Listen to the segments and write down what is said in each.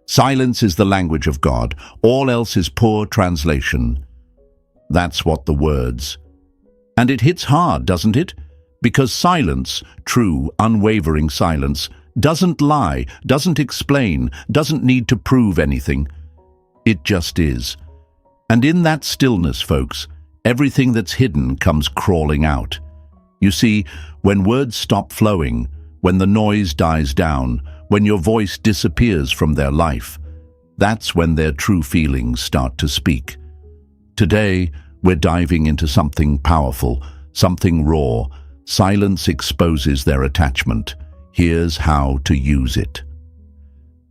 Silence is the language of God. All else is poor translation. That's what the words. And it hits hard, doesn't it? Because silence, true, unwavering silence, doesn't lie, doesn't explain, doesn't need to prove anything. It just is. And in that stillness, folks, everything that's hidden comes crawling out. You see, when words stop flowing, when the noise dies down, when your voice disappears from their life, that's when their true feelings start to speak. Today, we're diving into something powerful, something raw. Silence exposes their attachment. Here's how to use it.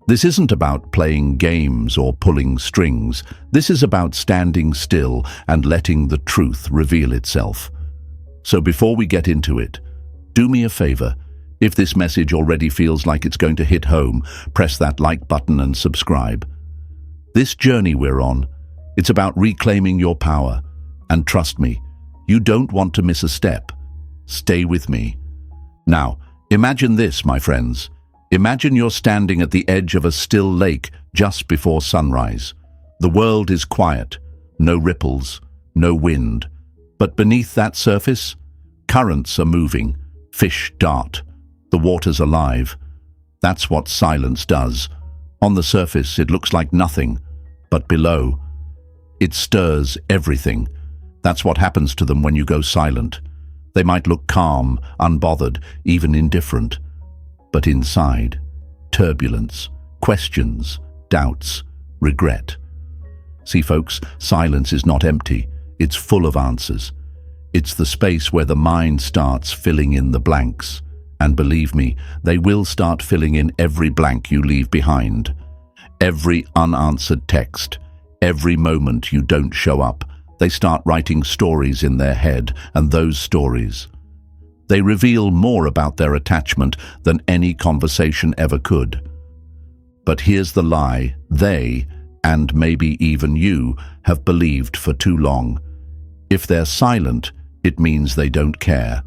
This isn't about playing games or pulling strings. This is about standing still and letting the truth reveal itself. So before we get into it, do me a favor. If this message already feels like it's going to hit home, press that like button and subscribe. This journey we're on, it's about reclaiming your power. And trust me, you don't want to miss a step. Stay with me. Now, imagine this, my friends. Imagine you're standing at the edge of a still lake just before sunrise. The world is quiet, no ripples, no wind. But beneath that surface, currents are moving, fish dart. The water's alive. That's what silence does. On the surface, it looks like nothing, but below, it stirs everything. That's what happens to them when you go silent. They might look calm, unbothered, even indifferent. But inside, turbulence, questions, doubts, regret. See, folks, silence is not empty. It's full of answers. It's the space where the mind starts filling in the blanks. And believe me, they will start filling in every blank you leave behind. Every unanswered text, every moment you don't show up, they start writing stories in their head, and those stories, they reveal more about their attachment than any conversation ever could. But here's the lie they, and maybe even you, have believed for too long. If they're silent, it means they don't care.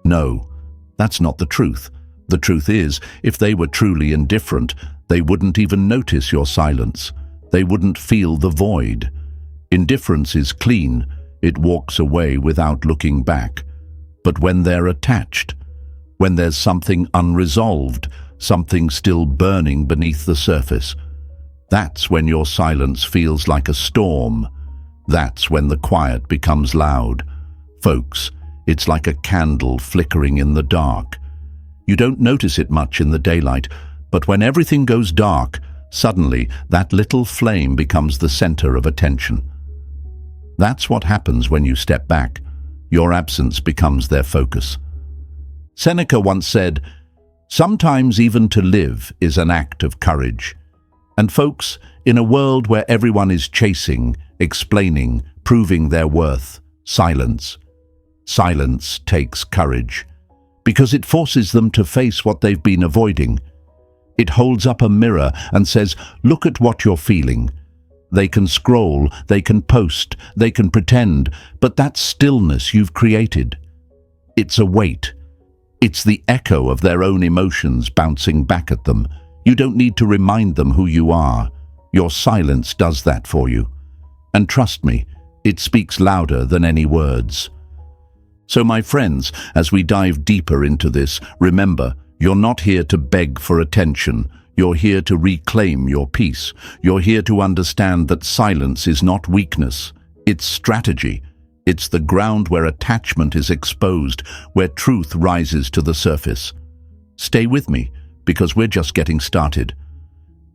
No. That's not the truth. The truth is, if they were truly indifferent, they wouldn't even notice your silence. They wouldn't feel the void. Indifference is clean. It walks away without looking back. But when they're attached, when there's something unresolved, something still burning beneath the surface, that's when your silence feels like a storm. That's when the quiet becomes loud. Folks, it's like a candle flickering in the dark. You don't notice it much in the daylight, but when everything goes dark, suddenly that little flame becomes the center of attention. That's what happens when you step back. Your absence becomes their focus. Seneca once said, "Sometimes even to live is an act of courage." And folks, in a world where everyone is chasing, explaining, proving their worth, silence takes courage, because it forces them to face what they've been avoiding. It holds up a mirror and says, look at what you're feeling. They can scroll, they can post, they can pretend, but that stillness you've created, it's a weight. It's the echo of their own emotions bouncing back at them. You don't need to remind them who you are. Your silence does that for you. And trust me, it speaks louder than any words. So my friends, as we dive deeper into this, remember, you're not here to beg for attention. You're here to reclaim your peace. You're here to understand that silence is not weakness. It's strategy. It's the ground where attachment is exposed, where truth rises to the surface. Stay with me, because we're just getting started.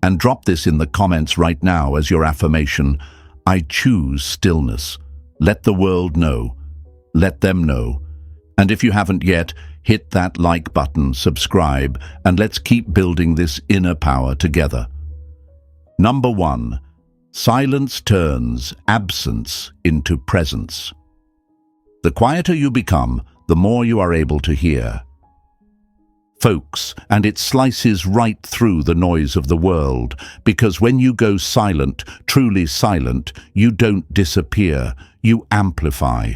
And drop this in the comments right now as your affirmation. I choose stillness. Let the world know. Let them know. And if you haven't yet, hit that like button, subscribe, and let's keep building this inner power together. Number 1. Silence turns absence into presence. The quieter you become, the more you are able to hear. Folks, and it slices right through the noise of the world, because when you go silent, truly silent, you don't disappear, you amplify.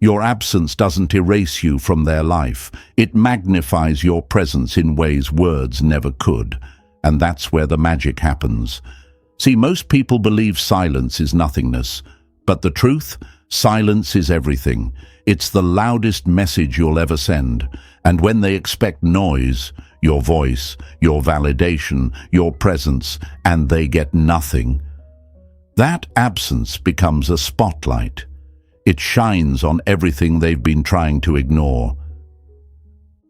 Your absence doesn't erase you from their life. It magnifies your presence in ways words never could. And that's where the magic happens. See, most people believe silence is nothingness, but the truth, silence is everything. It's the loudest message you'll ever send. And when they expect noise, your voice, your validation, your presence, and they get nothing, that absence becomes a spotlight. It shines on everything they've been trying to ignore.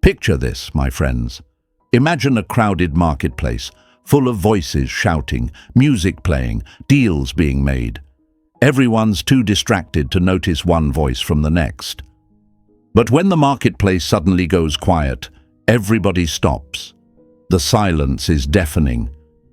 Picture this, my friends. Imagine a crowded marketplace, full of voices shouting, music playing, deals being made. Everyone's too distracted to notice one voice from the next. But when the marketplace suddenly goes quiet, everybody stops. The silence is deafening.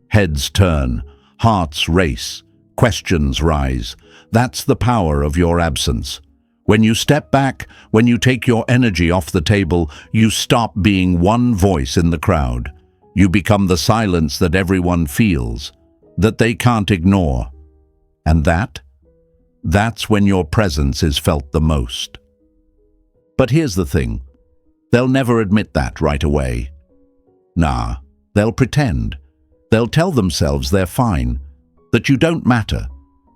Heads turn, hearts race, questions rise. That's the power of your absence. When you step back, when you take your energy off the table, you stop being one voice in the crowd. You become the silence that everyone feels, that they can't ignore. And that's when your presence is felt the most. But here's the thing. They'll never admit that right away. Nah, they'll pretend. They'll tell themselves they're fine, that you don't matter,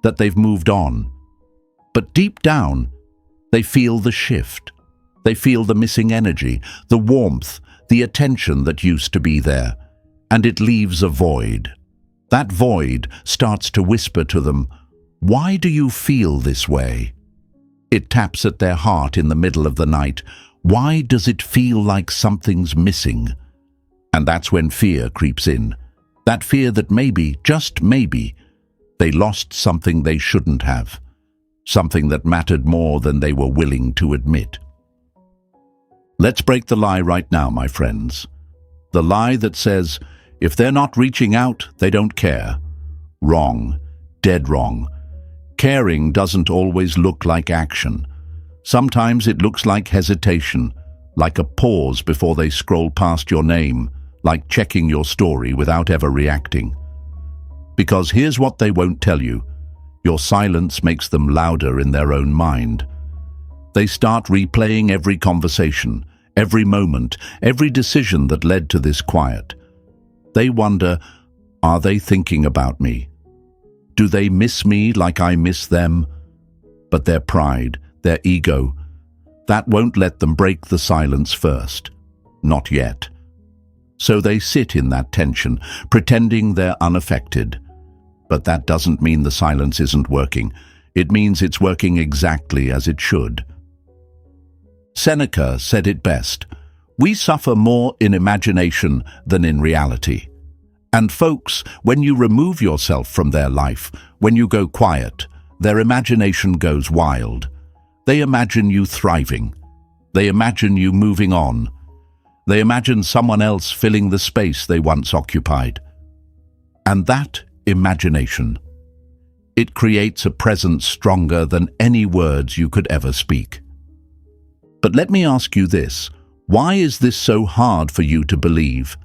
that they've moved on. But deep down, they feel the shift. They feel the missing energy, the warmth, the attention that used to be there. And it leaves a void. That void starts to whisper to them, "Why do you feel this way?" It taps at their heart in the middle of the night. Why does it feel like something's missing? And that's when fear creeps in. That fear that maybe, just maybe, they lost something they shouldn't have. Something that mattered more than they were willing to admit. Let's break the lie right now, my friends. The lie that says, if they're not reaching out, they don't care. Wrong. Dead wrong. Caring doesn't always look like action. Sometimes it looks like hesitation, like a pause before they scroll past your name, like checking your story without ever reacting. Because here's what they won't tell you. Your silence makes them louder in their own mind. They start replaying every conversation, every moment, every decision that led to this quiet. They wonder, are they thinking about me? Do they miss me like I miss them? But their pride, their ego, that won't let them break the silence first. Not yet. So they sit in that tension, pretending they're unaffected. But that doesn't mean the silence isn't working. It means it's working exactly as it should. Seneca said it best, "We suffer more in imagination than in reality." And folks, when you remove yourself from their life, when you go quiet, their imagination goes wild. They imagine you thriving. They imagine you moving on. They imagine someone else filling the space they once occupied. And that imagination, it creates a presence stronger than any words you could ever speak. But let me ask you this, why is this so hard for you to believe?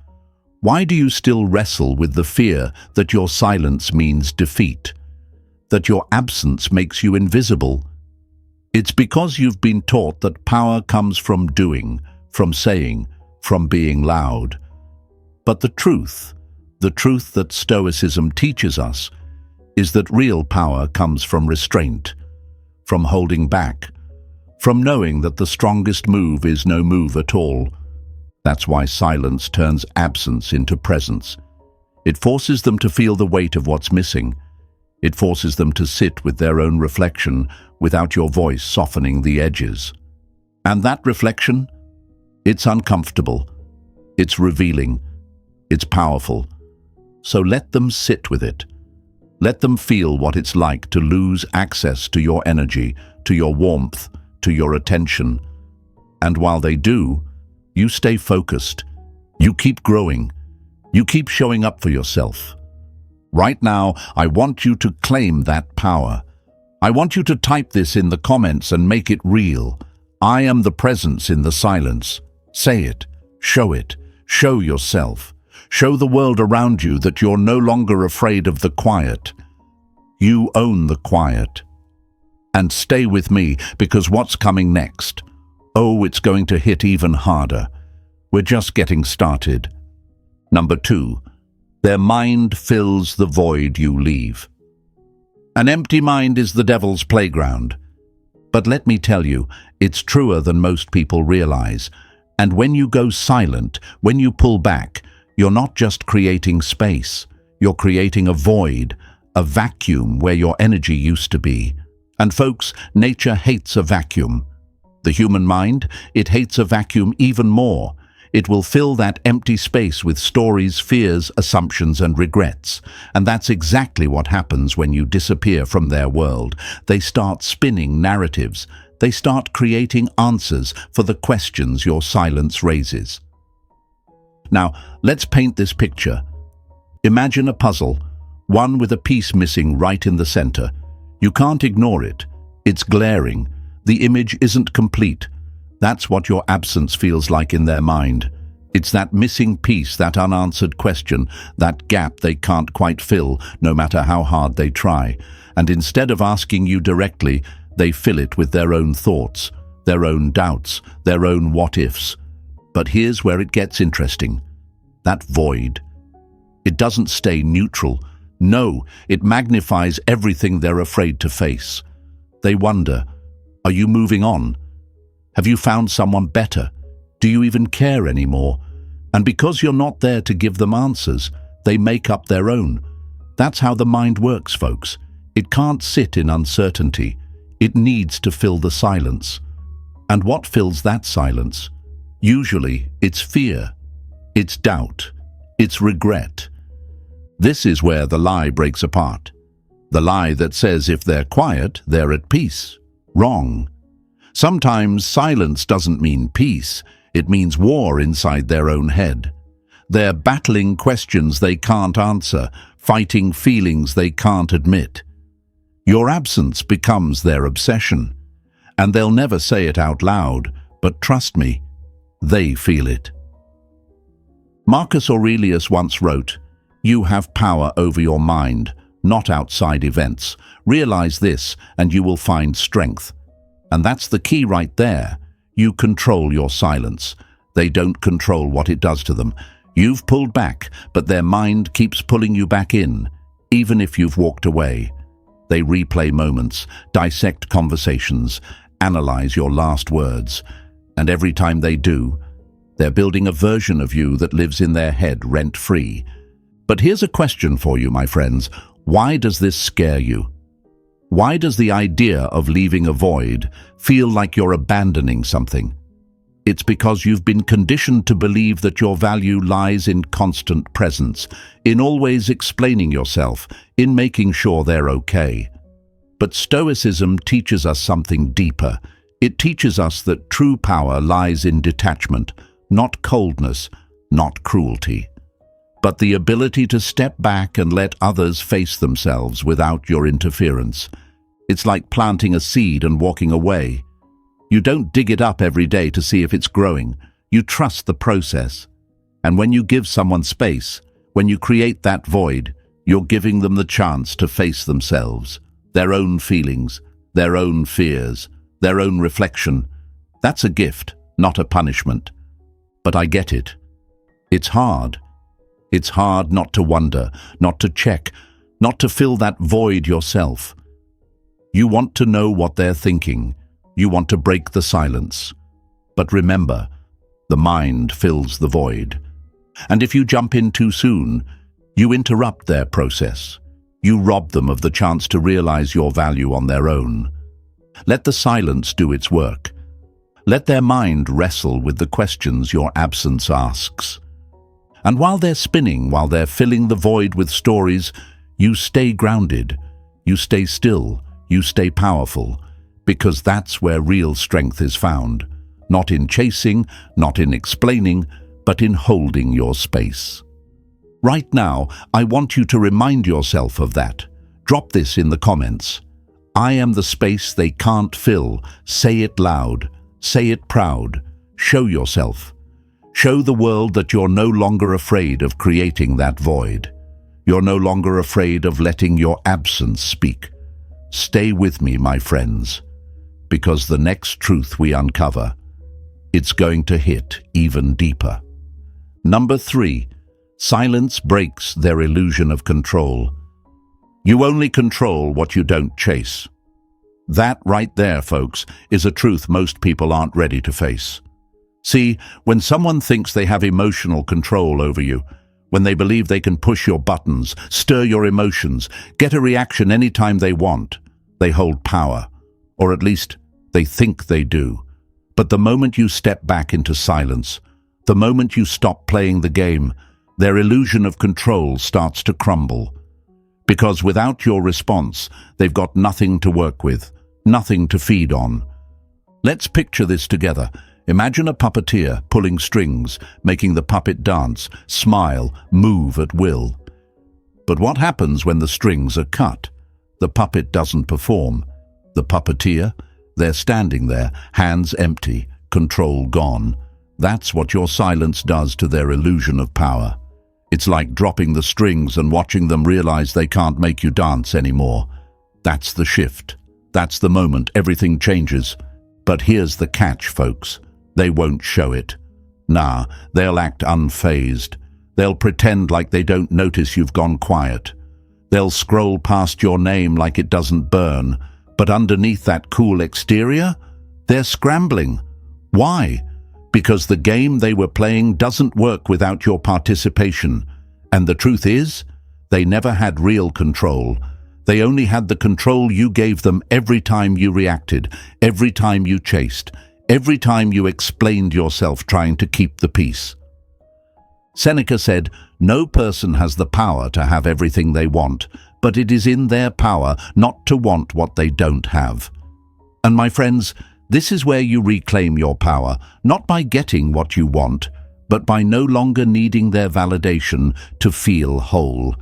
Why do you still wrestle with the fear that your silence means defeat, that your absence makes you invisible? It's because you've been taught that power comes from doing, from saying, from being loud. But the truth that Stoicism teaches us, is that real power comes from restraint, from holding back, from knowing that the strongest move is no move at all. That's why silence turns absence into presence. It forces them to feel the weight of what's missing. It forces them to sit with their own reflection without your voice softening the edges. And that reflection, it's uncomfortable, it's revealing, it's powerful. So let them sit with it. Let them feel what it's like to lose access to your energy, to your warmth, to your attention. And while they do, you stay focused. You keep growing. You keep showing up for yourself. Right now, I want you to claim that power. I want you to type this in the comments and make it real. I am the presence in the silence. Say it. Show yourself. Show the world around you that you're no longer afraid of the quiet. You own the quiet. And stay with me, because what's coming next? Oh, it's going to hit even harder. We're just getting started. Number 2, Their mind fills the void you leave. An empty mind is the devil's playground. But let me tell you, it's truer than most people realize. And when you go silent, when you pull back, you're not just creating space. You're creating a void, a vacuum where your energy used to be. And folks, nature hates a vacuum. The human mind, it hates a vacuum even more. It will fill that empty space with stories, fears, assumptions, and regrets. And that's exactly what happens when you disappear from their world. They start spinning narratives. They start creating answers for the questions your silence raises. Now, let's paint this picture. Imagine a puzzle, one with a piece missing right in the center. You can't ignore it. It's glaring. The image isn't complete. That's what your absence feels like in their mind. It's that missing piece, that unanswered question, that gap they can't quite fill, no matter how hard they try. And instead of asking you directly, they fill it with their own thoughts, their own doubts, their own what-ifs. But here's where it gets interesting. That void. It doesn't stay neutral. No, it magnifies everything they're afraid to face. They wonder, are you moving on? Have you found someone better? Do you even care anymore? And because you're not there to give them answers, they make up their own. That's how the mind works, folks. It can't sit in uncertainty. It needs to fill the silence. And what fills that silence? Usually, it's fear, it's doubt, it's regret. This is where the lie breaks apart. The lie that says if they're quiet, they're at peace. Wrong. Sometimes silence doesn't mean peace, it means war inside their own head. They're battling questions they can't answer, fighting feelings they can't admit. Your absence becomes their obsession, and they'll never say it out loud, but trust me, they feel it. Marcus Aurelius once wrote, "You have power over your mind, not outside events. Realize this, and you will find strength." And that's the key right there. You control your silence. They don't control what it does to them. You've pulled back, but their mind keeps pulling you back in, even if you've walked away. They replay moments, dissect conversations, analyze your last words. And every time they do, they're building a version of you that lives in their head rent-free. But here's a question for you, my friends. Why does this scare you? Why does the idea of leaving a void feel like you're abandoning something? It's because you've been conditioned to believe that your value lies in constant presence, in always explaining yourself, in making sure they're okay. But Stoicism teaches us something deeper. It teaches us that true power lies in detachment, not coldness, not cruelty, but the ability to step back and let others face themselves without your interference. It's like planting a seed and walking away. You don't dig it up every day to see if it's growing. You trust the process. And when you give someone space, when you create that void, you're giving them the chance to face themselves, their own feelings, their own fears, their own reflection. That's a gift, not a punishment. But I get it. It's hard. It's hard not to wonder, not to check, not to fill that void yourself. You want to know what they're thinking. You want to break the silence. But remember, the mind fills the void. And if you jump in too soon, you interrupt their process. You rob them of the chance to realize your value on their own. Let the silence do its work. Let their mind wrestle with the questions your absence asks. And while they're spinning, while they're filling the void with stories, you stay grounded, you stay still, you stay powerful, because that's where real strength is found. Not in chasing, not in explaining, but in holding your space. Right now, I want you to remind yourself of that. Drop this in the comments. I am the space they can't fill. Say it loud. Say it proud. Show yourself. Show the world that you're no longer afraid of creating that void. You're no longer afraid of letting your absence speak. Stay with me, my friends, because the next truth we uncover, it's going to hit even deeper. Number 3, Silence breaks their illusion of control. You only control what you don't chase. That right there, folks, is a truth most people aren't ready to face. See, when someone thinks they have emotional control over you, when they believe they can push your buttons, stir your emotions, get a reaction anytime they want, they hold power, or at least they think they do. But the moment you step back into silence, the moment you stop playing the game, their illusion of control starts to crumble. Because without your response, they've got nothing to work with, nothing to feed on. Let's picture this together. Imagine a puppeteer pulling strings, making the puppet dance, smile, move at will. But what happens when the strings are cut? The puppet doesn't perform. The puppeteer, they're standing there, hands empty, control gone. That's what your silence does to their illusion of power. It's like dropping the strings and watching them realize they can't make you dance anymore. That's the shift. That's the moment everything changes. But here's the catch, folks. They won't show it. Nah, they'll act unfazed. They'll pretend like they don't notice you've gone quiet. They'll scroll past your name like it doesn't burn. But underneath that cool exterior, they're scrambling. Why? Because the game they were playing doesn't work without your participation. And the truth is, they never had real control. They only had the control you gave them every time you reacted, every time you chased, every time you explained yourself trying to keep the peace. Seneca said, "No person has the power to have everything they want, but it is in their power not to want what they don't have." And my friends, this is where you reclaim your power, not by getting what you want, but by no longer needing their validation to feel whole.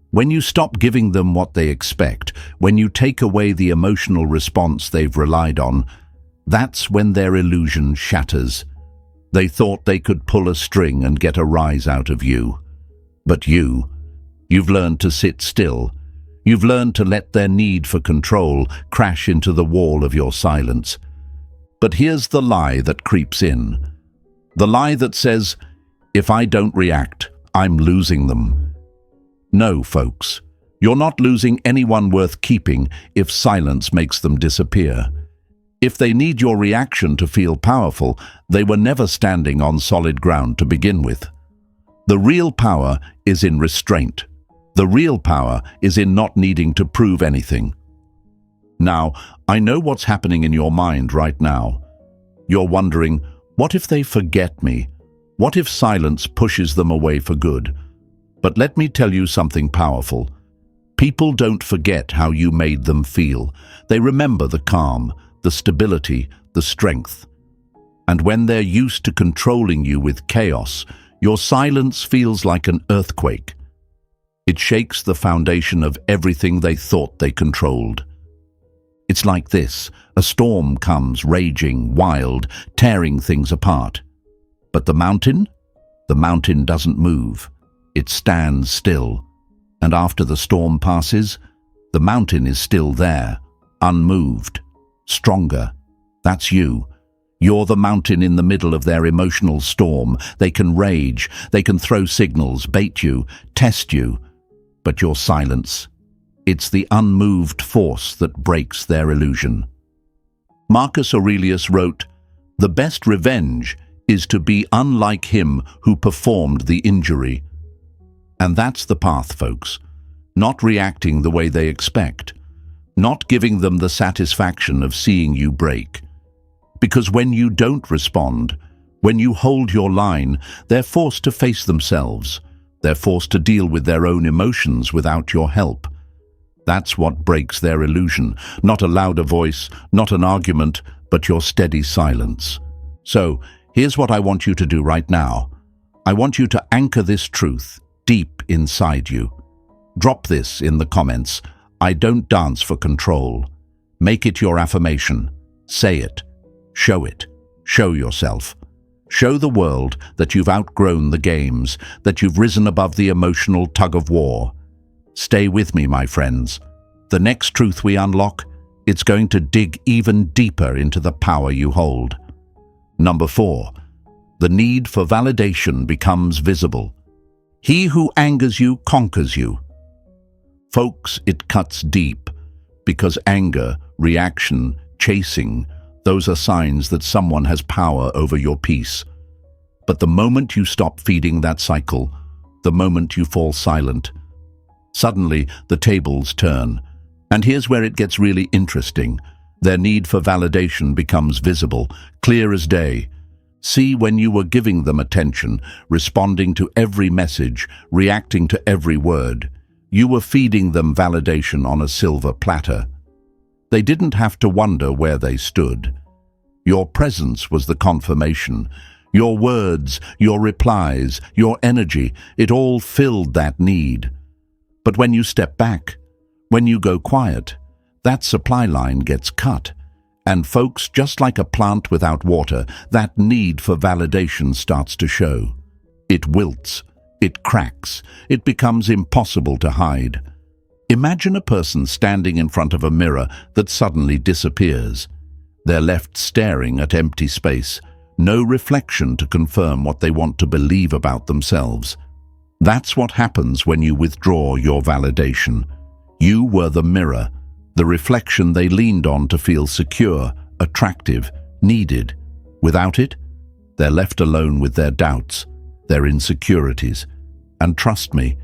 When you stop giving them what they expect, when you take away the emotional response they've relied on, that's when their illusion shatters. They thought they could pull a string and get a rise out of you. But you've learned to sit still. You've learned to let their need for control crash into the wall of your silence. But here's the lie that creeps in. The lie that says, if I don't react, I'm losing them. No, folks, you're not losing anyone worth keeping if silence makes them disappear. If they need your reaction to feel powerful, they were never standing on solid ground to begin with. The real power is in restraint. The real power is in not needing to prove anything. Now, I know what's happening in your mind right now. You're wondering, what if they forget me? What if silence pushes them away for good? But let me tell you something powerful. People don't forget how you made them feel. They remember the calm, the stability, the strength. And when they're used to controlling you with chaos, your silence feels like an earthquake. It shakes the foundation of everything they thought they controlled. It's like this: a storm comes, raging, wild, tearing things apart. But the mountain doesn't move. It stands still. And after the storm passes, the mountain is still there, unmoved, stronger. That's you. You're the mountain in the middle of their emotional storm. They can rage, they can throw signals, bait you, test you. But your silence, it's the unmoved force that breaks their illusion. Marcus Aurelius wrote, "The best revenge is to be unlike him who performed the injury." And that's the path, folks. Not reacting the way they expect. Not giving them the satisfaction of seeing you break. Because when you don't respond, when you hold your line, they're forced to face themselves. They're forced to deal with their own emotions without your help. That's what breaks their illusion. Not a louder voice, not an argument, but your steady silence. So, here's what I want you to do right now. I want you to anchor this truth deep inside you. Drop this in the comments. I don't dance for control. Make it your affirmation. Say it. Show it. Show yourself. Show the world that you've outgrown the games, that you've risen above the emotional tug-of-war. Stay with me, my friends. The next truth we unlock, it's going to dig even deeper into the power you hold. Number 4, the need for validation becomes visible. He who angers you conquers you. Folks, it cuts deep, because anger, reaction, chasing, those are signs that someone has power over your peace. But the moment you stop feeding that cycle, the moment you fall silent, suddenly the tables turn. And here's where it gets really interesting. Their need for validation becomes visible, clear as day. See, when you were giving them attention, responding to every message, reacting to every word, you were feeding them validation on a silver platter. They didn't have to wonder where they stood. Your presence was the confirmation. Your words, your replies, your energy, it all filled that need. But when you step back, when you go quiet, that supply line gets cut. And folks, just like a plant without water, that need for validation starts to show. It wilts, it cracks, it becomes impossible to hide. Imagine a person standing in front of a mirror that suddenly disappears. They're left staring at empty space, no reflection to confirm what they want to believe about themselves. That's what happens when you withdraw your validation. You were the mirror, the reflection they leaned on to feel secure, attractive, needed. Without it, they're left alone with their doubts, their insecurities. And trust me,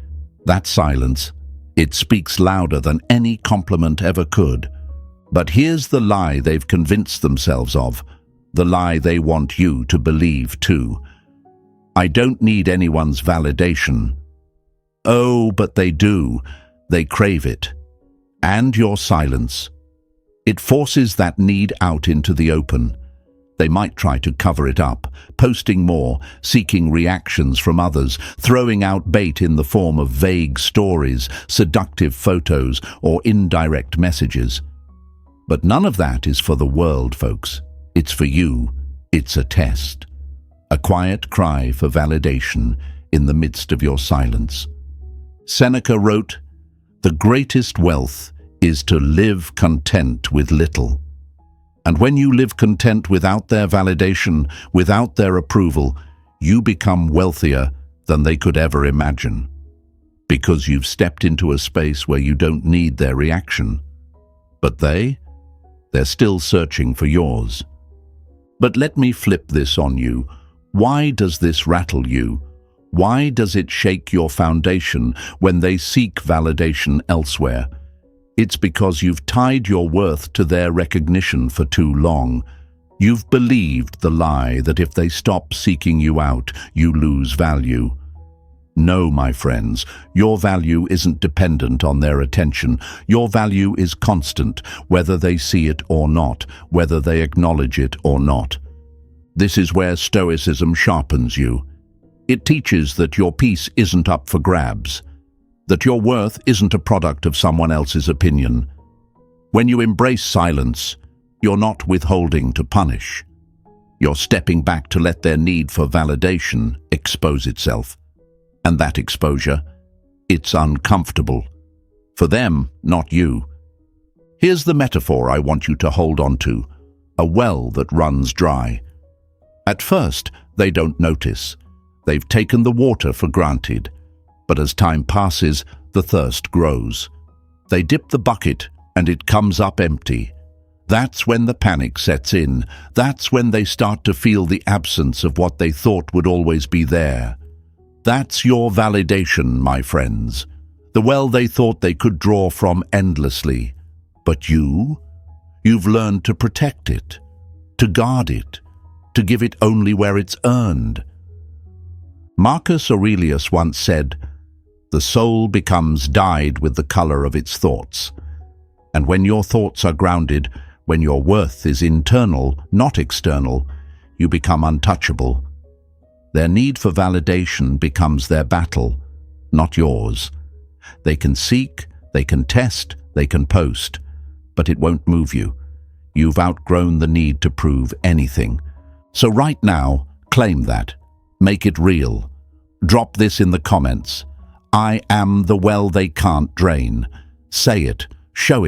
that silence, it speaks louder than any compliment ever could. But here's the lie they've convinced themselves of, the lie they want you to believe too. I don't need anyone's validation. Oh, but they do. They crave it. And your silence. It forces that need out into the open. They might try to cover it up, posting more, seeking reactions from others, throwing out bait in the form of vague stories, seductive photos, or indirect messages. But none of that is for the world, folks. It's for you. It's a test. A quiet cry for validation in the midst of your silence. Seneca wrote, "The greatest wealth is to live content with little." And when you live content without their validation, without their approval, you become wealthier than they could ever imagine. Because you've stepped into a space where you don't need their reaction. But they're still searching for yours. But let me flip this on you. Why does this rattle you? Why does it shake your foundation when they seek validation elsewhere? It's because you've tied your worth to their recognition for too long. You've believed the lie that if they stop seeking you out, you lose value. No, my friends, your value isn't dependent on their attention. Your value is constant, whether they see it or not, whether they acknowledge it or not. This is where Stoicism sharpens you. It teaches that your peace isn't up for grabs, that your worth isn't a product of someone else's opinion. When you embrace silence, you're not withholding to punish. You're stepping back to let their need for validation expose itself. And that exposure, it's uncomfortable. For them, not you. Here's the metaphor I want you to hold on to: a well that runs dry. At first, they don't notice. They've taken the water for granted. But as time passes, the thirst grows. They dip the bucket and it comes up empty. That's when the panic sets in. That's when they start to feel the absence of what they thought would always be there. That's your validation, my friends. The well they thought they could draw from endlessly. But you've learned to protect it, to guard it, to give it only where it's earned. Marcus Aurelius once said, "The soul becomes dyed with the color of its thoughts." And when your thoughts are grounded, when your worth is internal, not external, you become untouchable. Their need for validation becomes their battle, not yours. They can seek, they can test, they can post, but it won't move you. You've outgrown the need to prove anything. So right now, claim that. Make it real. Drop this in the comments. I am the well they can't drain. Say it, show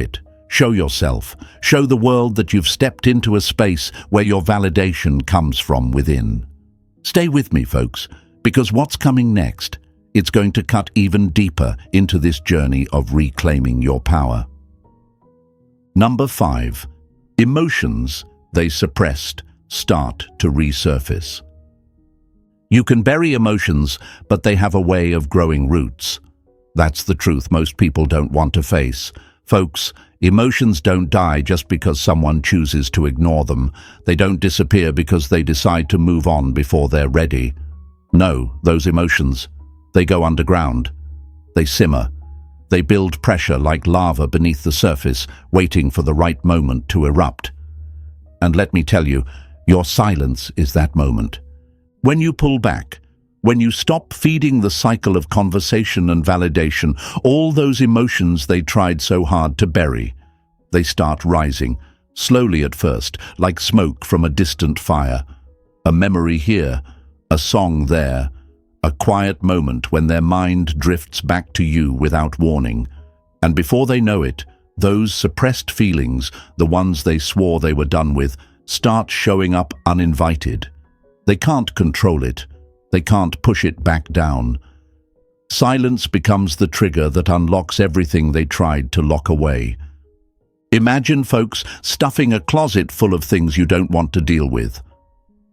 yourself, show the world that you've stepped into a space where your validation comes from within. Stay with me, folks, because what's coming next, It's going to cut even deeper into this journey of reclaiming your power. Number 5. Emotions they suppressed start to resurface. You can bury emotions, but they have a way of growing roots. That's the truth most people don't want to face. Folks, emotions don't die just because someone chooses to ignore them. They don't disappear because they decide to move on before they're ready. No, those emotions, they go underground. They simmer. They build pressure like lava beneath the surface, waiting for the right moment to erupt. And let me tell you, your silence is that moment. When you pull back, when you stop feeding the cycle of conversation and validation, all those emotions they tried so hard to bury, they start rising, slowly at first, like smoke from a distant fire. A memory here, a song there, a quiet moment when their mind drifts back to you without warning. And before they know it, those suppressed feelings, the ones they swore they were done with, start showing up uninvited. They can't control it. They can't push it back down. Silence becomes the trigger that unlocks everything they tried to lock away. Imagine, folks, stuffing a closet full of things you don't want to deal with.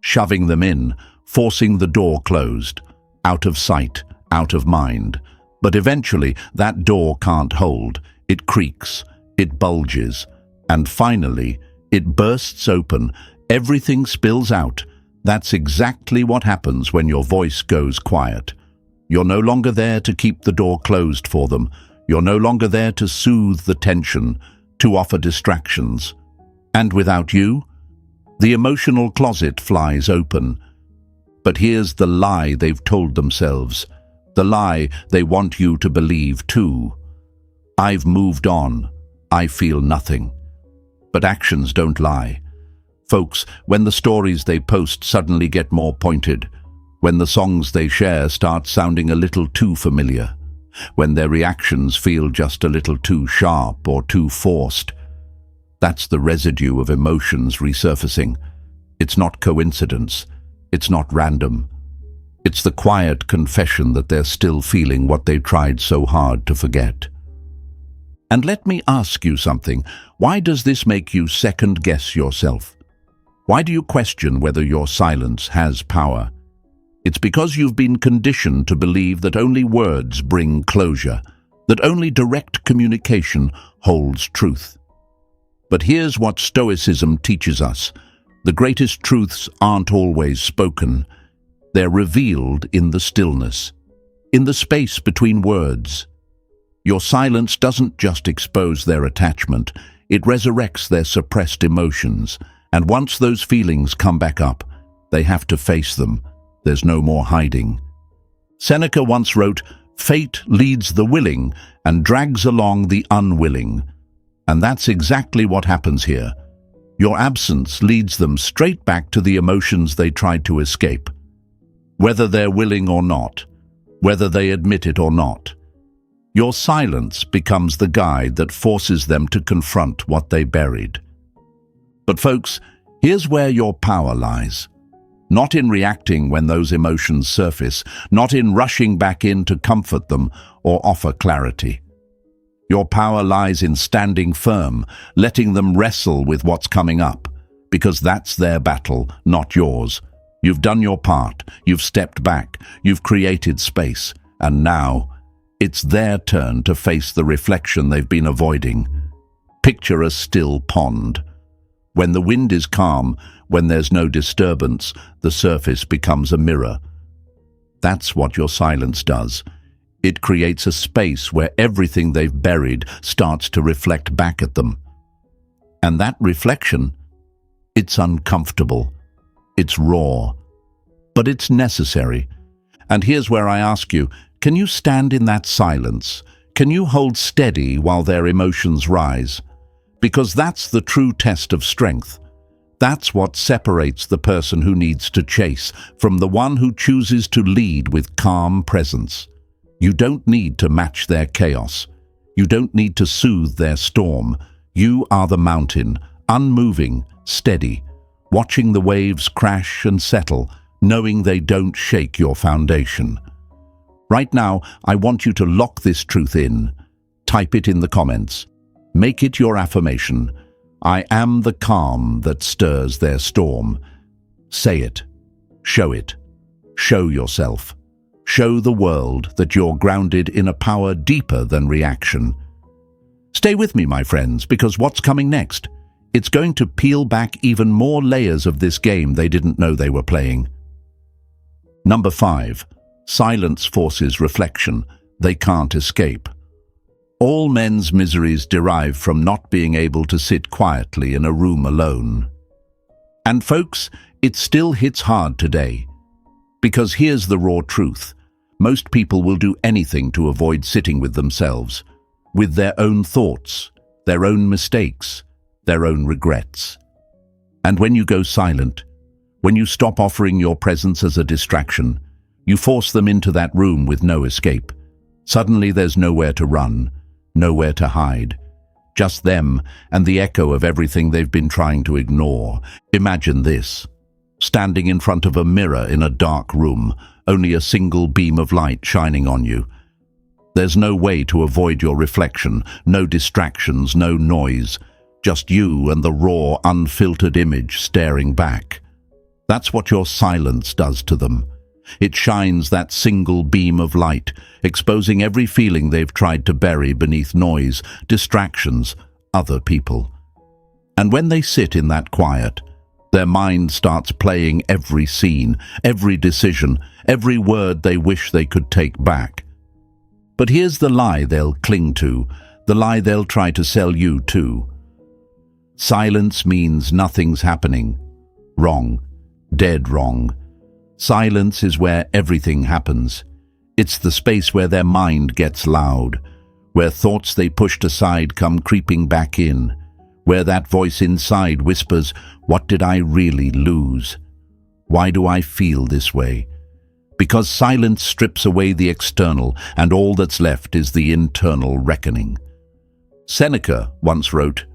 Shoving them in, forcing the door closed. Out of sight, out of mind. But eventually, that door can't hold. It creaks, it bulges, and finally, it bursts open. Everything spills out. That's exactly what happens when your voice goes quiet. You're no longer there to keep the door closed for them. You're no longer there to soothe the tension, to offer distractions. And without you, the emotional closet flies open. But here's the lie they've told themselves, the lie they want you to believe too. I've moved on. I feel nothing. But actions don't lie. Folks, when the stories they post suddenly get more pointed, when the songs they share start sounding a little too familiar, when their reactions feel just a little too sharp or too forced, that's the residue of emotions resurfacing. It's not coincidence. It's not random. It's the quiet confession that they're still feeling what they tried so hard to forget. And let me ask you something. Why does this make you second-guess yourself? Why do you question whether your silence has power? It's because you've been conditioned to believe that only words bring closure, that only direct communication holds truth. But here's what Stoicism teaches us. The greatest truths aren't always spoken. They're revealed in the stillness, in the space between words. Your silence doesn't just expose their attachment, it resurrects their suppressed emotions. And once those feelings come back up, they have to face them. There's no more hiding. Seneca once wrote, "Fate leads the willing and drags along the unwilling." And that's exactly what happens here. Your absence leads them straight back to the emotions they tried to escape. Whether they're willing or not, whether they admit it or not, your silence becomes the guide that forces them to confront what they buried. But folks, here's where your power lies. Not in reacting when those emotions surface, not in rushing back in to comfort them or offer clarity. Your power lies in standing firm, letting them wrestle with what's coming up, because that's their battle, not yours. You've done your part, you've stepped back, you've created space, and now it's their turn to face the reflection they've been avoiding. Picture a still pond. When the wind is calm, when there's no disturbance, the surface becomes a mirror. That's what your silence does. It creates a space where everything they've buried starts to reflect back at them. And that reflection, it's uncomfortable, it's raw, but it's necessary. And here's where I ask you, can you stand in that silence? Can you hold steady while their emotions rise? Because that's the true test of strength. That's what separates the person who needs to chase from the one who chooses to lead with calm presence. You don't need to match their chaos. You don't need to soothe their storm. You are the mountain, unmoving, steady, watching the waves crash and settle, knowing they don't shake your foundation. Right now, I want you to lock this truth in. Type it in the comments. Make it your affirmation. I am the calm that stirs their storm. Say it. Show it. Show yourself. Show the world that you're grounded in a power deeper than reaction. Stay with me, my friends, because what's coming next? It's going to peel back even more layers of this game they didn't know they were playing. Number 5. Silence forces reflection. They can't escape. All men's miseries derive from not being able to sit quietly in a room alone. And folks, it still hits hard today. Because here's the raw truth. Most people will do anything to avoid sitting with themselves, with their own thoughts, their own mistakes, their own regrets. And when you go silent, when you stop offering your presence as a distraction, you force them into that room with no escape. Suddenly there's nowhere to run, nowhere to hide. Just them and the echo of everything they've been trying to ignore. Imagine this. Standing in front of a mirror in a dark room, only a single beam of light shining on you. There's no way to avoid your reflection, no distractions, no noise, just you and the raw, unfiltered image staring back. That's what your silence does to them. It shines that single beam of light, exposing every feeling they've tried to bury beneath noise, distractions, other people. And when they sit in that quiet, their mind starts playing every scene, every decision, every word they wish they could take back. But here's the lie they'll cling to, the lie they'll try to sell you to. Silence means nothing's happening. Wrong. Dead wrong. Silence is where everything happens. It's the space where their mind gets loud, where thoughts they pushed aside come creeping back in, where that voice inside whispers, "What did I really lose? Why do I feel this way?" Because silence strips away the external, and all that's left is the internal reckoning. Seneca once wrote,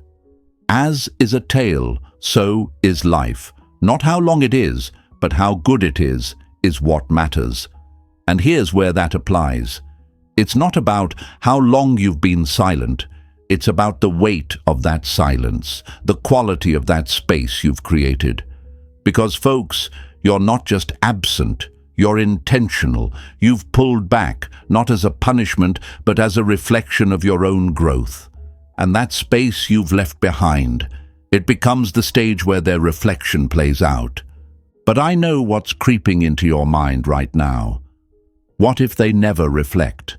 "As is a tale, so is life. Not how long it is, but how good it is what matters." And here's where that applies. It's not about how long you've been silent. It's about the weight of that silence, the quality of that space you've created. Because, folks, you're not just absent, you're intentional. You've pulled back, not as a punishment, but as a reflection of your own growth. And that space you've left behind, it becomes the stage where their reflection plays out. But I know what's creeping into your mind right now. What if they never reflect?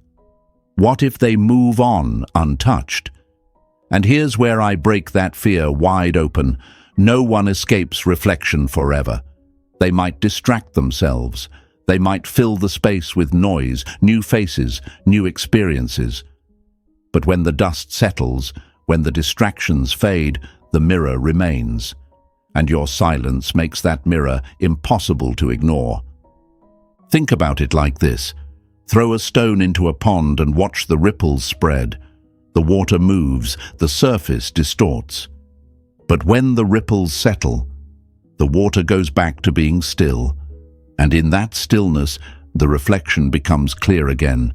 What if they move on untouched? And here's where I break that fear wide open. No one escapes reflection forever. They might distract themselves. They might fill the space with noise, new faces, new experiences. But when the dust settles, when the distractions fade, the mirror remains. And your silence makes that mirror impossible to ignore. Think about it like this. Throw a stone into a pond and watch the ripples spread. The water moves, the surface distorts. But when the ripples settle, the water goes back to being still. And in that stillness, the reflection becomes clear again.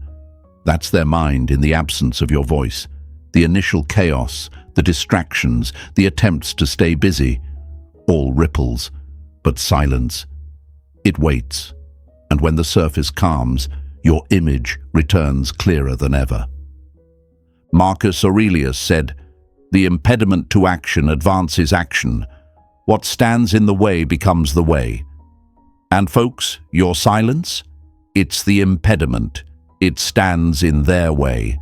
That's their mind in the absence of your voice. The initial chaos, the distractions, the attempts to stay busy. All ripples, but silence. It waits. And when the surface calms, your image returns clearer than ever. Marcus Aurelius said, "The impediment to action advances action. What stands in the way becomes the way." And folks, your silence? It's the impediment. It stands in their way.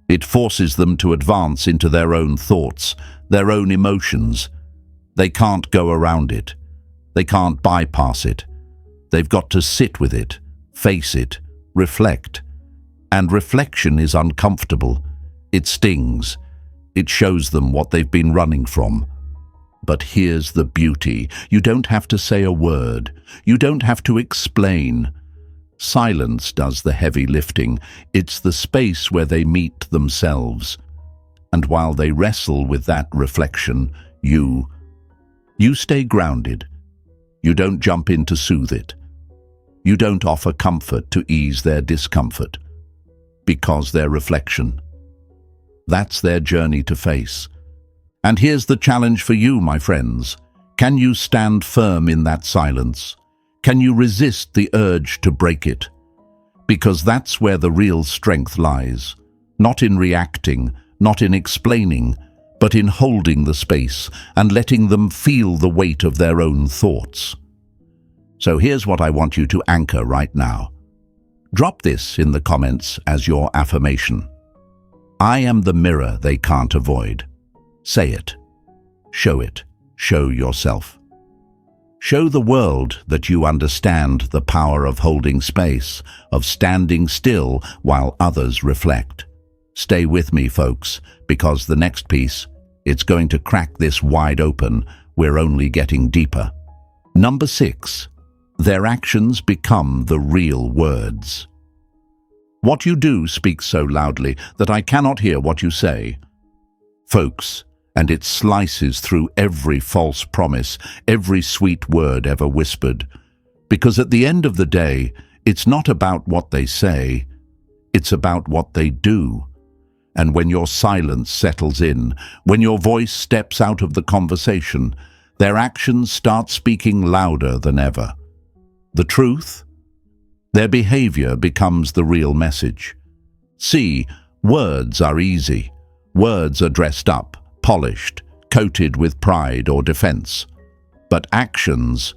It forces them to advance into their own thoughts, their own emotions. They can't go around it. They can't bypass it. They've got to sit with it, face it, reflect. And reflection is uncomfortable. It stings. It shows them what they've been running from. But here's the beauty. You don't have to say a word. You don't have to explain. Silence does the heavy lifting. It's the space where they meet themselves. And while they wrestle with that reflection, you stay grounded. You don't jump in to soothe it. You don't offer comfort to ease their discomfort, because their reflection. That's their journey to face. And here's the challenge for you, my friends. Can you stand firm in that silence? Can you resist the urge to break it? Because that's where the real strength lies. Not in reacting, not in explaining, but in holding the space and letting them feel the weight of their own thoughts. So here's what I want you to anchor right now. Drop this in the comments as your affirmation. I am the mirror they can't avoid. Say it. Show it. Show yourself. Show the world that you understand the power of holding space, of standing still while others reflect. Stay with me, folks, because the next piece, it's going to crack this wide open. We're only getting deeper. Number 6. Their actions become the real words. What you do speaks so loudly that I cannot hear what you say. Folks, and it slices through every false promise, every sweet word ever whispered. Because at the end of the day, it's not about what they say, it's about what they do. And when your silence settles in, when your voice steps out of the conversation, their actions start speaking louder than ever. The truth? Their behavior becomes the real message. See, words are easy. Words are dressed up, polished, coated with pride or defense. But actions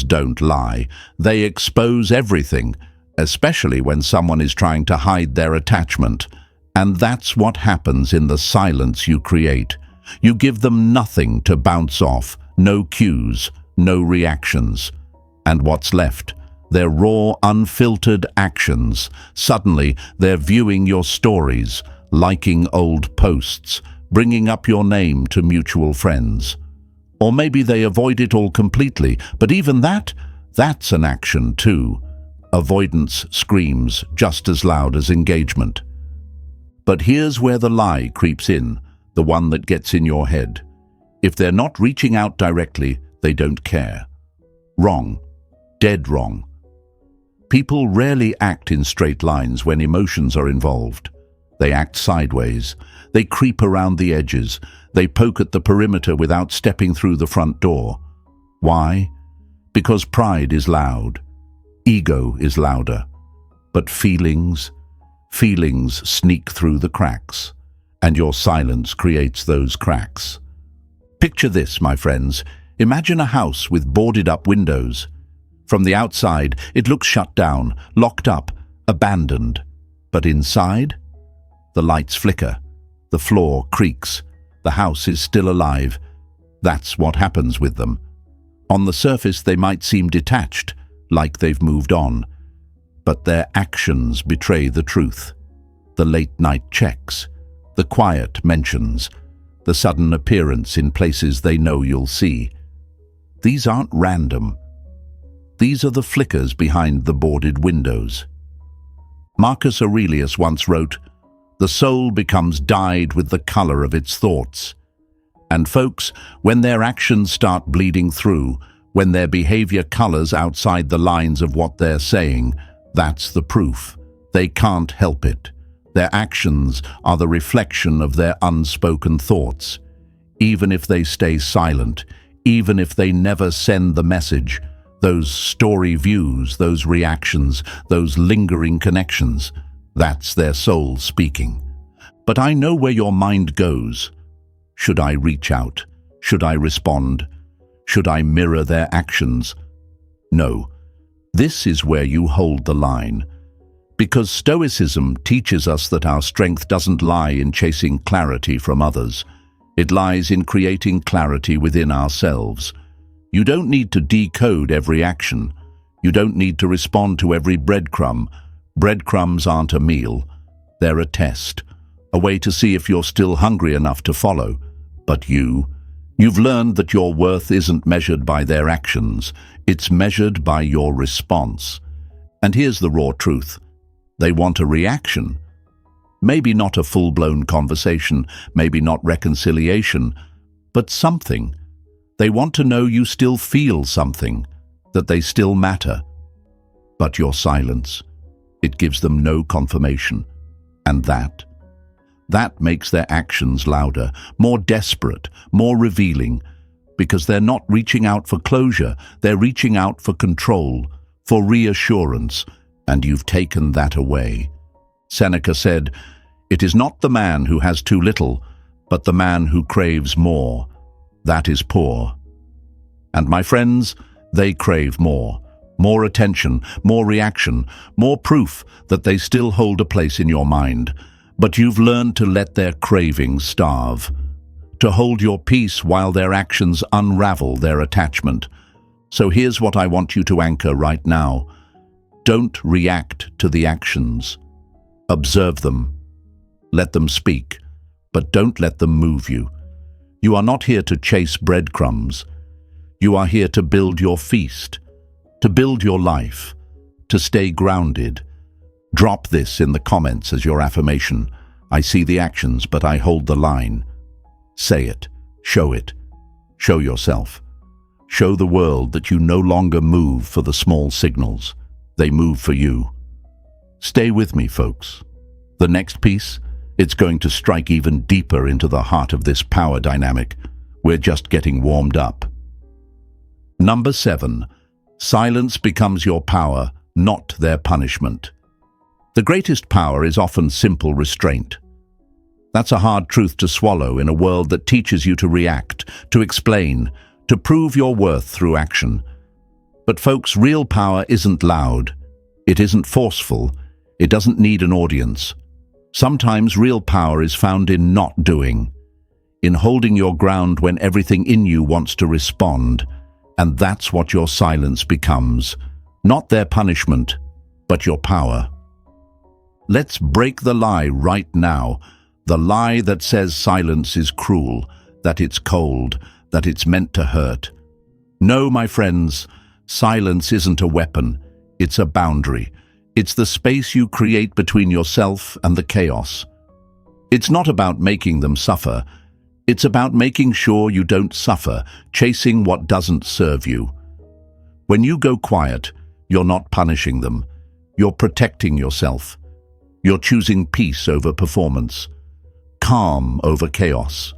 don't lie. They expose everything, especially when someone is trying to hide their attachment. And that's what happens in the silence you create. You give them nothing to bounce off, no cues, no reactions. And what's left? Their raw, unfiltered actions. Suddenly, they're viewing your stories, liking old posts, bringing up your name to mutual friends. Or maybe they avoid it all completely, but even that's an action too. Avoidance screams just as loud as engagement. But here's where the lie creeps in, the one that gets in your head. If they're not reaching out directly, they don't care. Wrong. Dead wrong. People rarely act in straight lines when emotions are involved. They act sideways. They creep around the edges. They poke at the perimeter without stepping through the front door. Why? Because pride is loud. Ego is louder. But feelings sneak through the cracks. And your silence creates those cracks. Picture this, my friends. Imagine a house with boarded-up windows. From the outside, it looks shut down, locked up, abandoned. But inside, the lights flicker, the floor creaks, the house is still alive. That's what happens with them. On the surface, they might seem detached, like they've moved on. But their actions betray the truth. The late-night checks, the quiet mentions, the sudden appearance in places they know you'll see. These aren't random. These are the flickers behind the boarded windows. Marcus Aurelius once wrote, "The soul becomes dyed with the color of its thoughts." And folks, when their actions start bleeding through, when their behavior colors outside the lines of what they're saying, that's the proof. They can't help it. Their actions are the reflection of their unspoken thoughts. Even if they stay silent, even if they never send the message, those story views, those reactions, those lingering connections, that's their soul speaking. But I know where your mind goes. Should I reach out? Should I respond? Should I mirror their actions? No. This is where you hold the line. Because Stoicism teaches us that our strength doesn't lie in chasing clarity from others. It lies in creating clarity within ourselves. You don't need to decode every action. You don't need to respond to every breadcrumb. Breadcrumbs aren't a meal. They're a test, a way to see if you're still hungry enough to follow. But you've learned that your worth isn't measured by their actions. It's measured by your response. And here's the raw truth. They want a reaction. Maybe not a full-blown conversation, maybe not reconciliation, but something. They want to know you still feel something, that they still matter, but your silence. It gives them no confirmation. And that makes their actions louder, more desperate, more revealing, because they're not reaching out for closure, they're reaching out for control, for reassurance, and you've taken that away. Seneca said, "It is not the man who has too little, but the man who craves more. That is poor." And my friends, they crave more. More attention, more reaction, more proof that they still hold a place in your mind. But you've learned to let their cravings starve, to hold your peace while their actions unravel their attachment. So here's what I want you to anchor right now. Don't react to the actions. Observe them. Let them speak, but don't let them move you. You are not here to chase breadcrumbs. You are here to build your feast, to build your life, to stay grounded. Drop this in the comments as your affirmation. I see the actions, but I hold the line. Say it. Show yourself. Show the world that you no longer move for the small signals. They move for you. Stay with me, folks. The next piece, it's going to strike even deeper into the heart of this power dynamic. We're just getting warmed up. Number 7. Silence becomes your power, not their punishment. The greatest power is often simple restraint. That's a hard truth to swallow in a world that teaches you to react, to explain, to prove your worth through action. But folks, real power isn't loud. It isn't forceful. It doesn't need an audience. Sometimes real power is found in not doing, in holding your ground when everything in you wants to respond. And that's what your silence becomes. Not their punishment, but your power. Let's break the lie right now. The lie that says silence is cruel, that it's cold, that it's meant to hurt. No, my friends, silence isn't a weapon. It's a boundary. It's the space you create between yourself and the chaos. It's not about making them suffer. It's about making sure you don't suffer, chasing what doesn't serve you. When you go quiet, you're not punishing them. You're protecting yourself. You're choosing peace over performance, calm over chaos.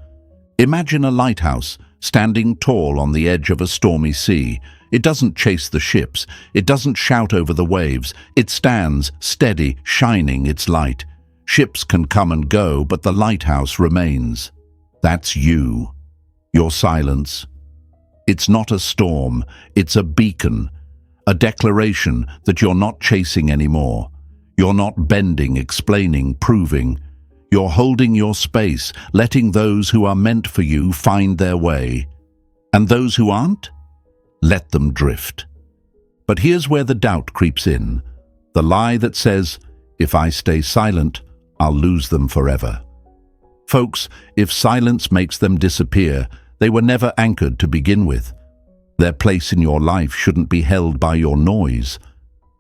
Imagine a lighthouse standing tall on the edge of a stormy sea. It doesn't chase the ships. It doesn't shout over the waves. It stands steady, shining its light. Ships can come and go, but the lighthouse remains. That's you, your silence. It's not a storm, it's a beacon, a declaration that you're not chasing anymore. You're not bending, explaining, proving. You're holding your space, letting those who are meant for you find their way. And those who aren't? Let them drift. But here's where the doubt creeps in. The lie that says, if I stay silent, I'll lose them forever. Folks, if silence makes them disappear, they were never anchored to begin with. Their place in your life shouldn't be held by your noise.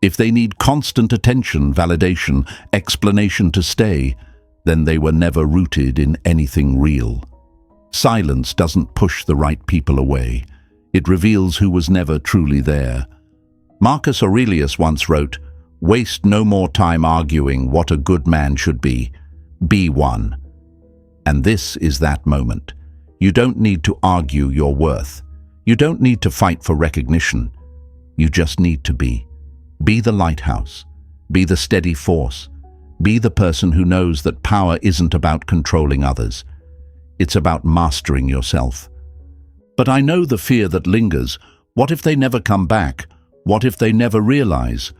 If they need constant attention, validation, explanation to stay, then they were never rooted in anything real. Silence doesn't push the right people away. It reveals who was never truly there. Marcus Aurelius once wrote, "Waste no more time arguing what a good man should be. Be one." And this is that moment. You don't need to argue your worth. You don't need to fight for recognition. You just need to be. Be the lighthouse. Be the steady force. Be the person who knows that power isn't about controlling others. It's about mastering yourself. But I know the fear that lingers. What if they never come back? What if they never realize?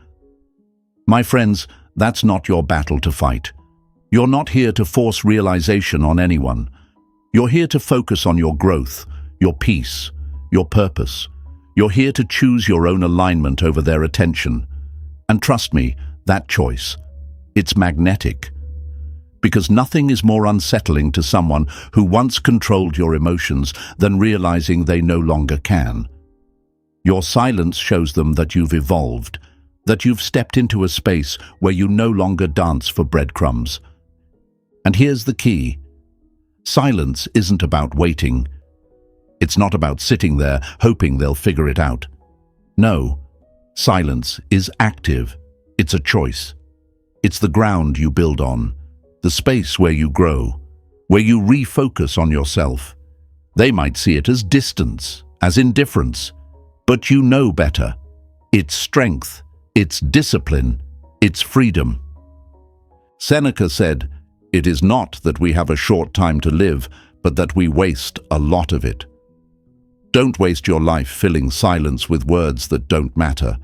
My friends, that's not your battle to fight. You're not here to force realization on anyone. You're here to focus on your growth, your peace, your purpose. You're here to choose your own alignment over their attention. And trust me, that choice, it's magnetic. Because nothing is more unsettling to someone who once controlled your emotions than realizing they no longer can. Your silence shows them that you've evolved, that you've stepped into a space where you no longer dance for breadcrumbs. And here's the key. Silence isn't about waiting. It's not about sitting there hoping they'll figure it out. No, Silence is active. It's a choice. It's the ground you build on, the space where you grow, where you refocus on yourself. They might see it as distance, as indifference, but you know better. It's strength, it's discipline, it's freedom. Seneca said, "It is not that we have a short time to live, but that we waste a lot of it." Don't waste your life filling silence with words that don't matter,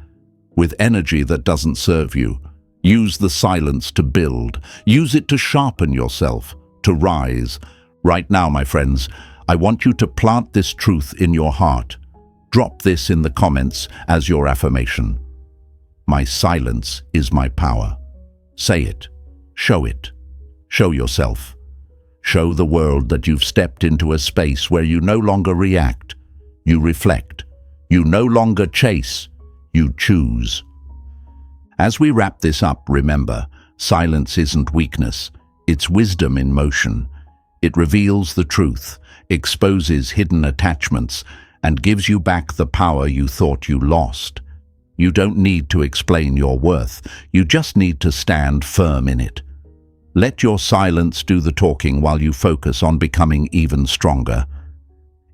with energy that doesn't serve you. Use the silence to build. Use it to sharpen yourself, to rise. Right now, my friends, I want you to plant this truth in your heart. Drop this in the comments as your affirmation. My silence is my power. Say it. Show it. Show yourself. Show the world that you've stepped into a space where you no longer react. You reflect. You no longer chase. You choose. As we wrap this up, remember, silence isn't weakness. It's wisdom in motion. It reveals the truth, exposes hidden attachments, and gives you back the power you thought you lost. You don't need to explain your worth. You just need to stand firm in it. Let your silence do the talking while you focus on becoming even stronger.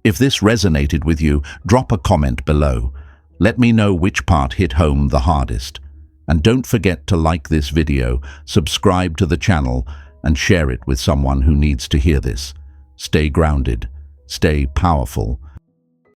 If this resonated with you, drop a comment below. Let me know which part hit home the hardest. And don't forget to like this video, subscribe to the channel, and share it with someone who needs to hear this. Stay grounded, stay powerful,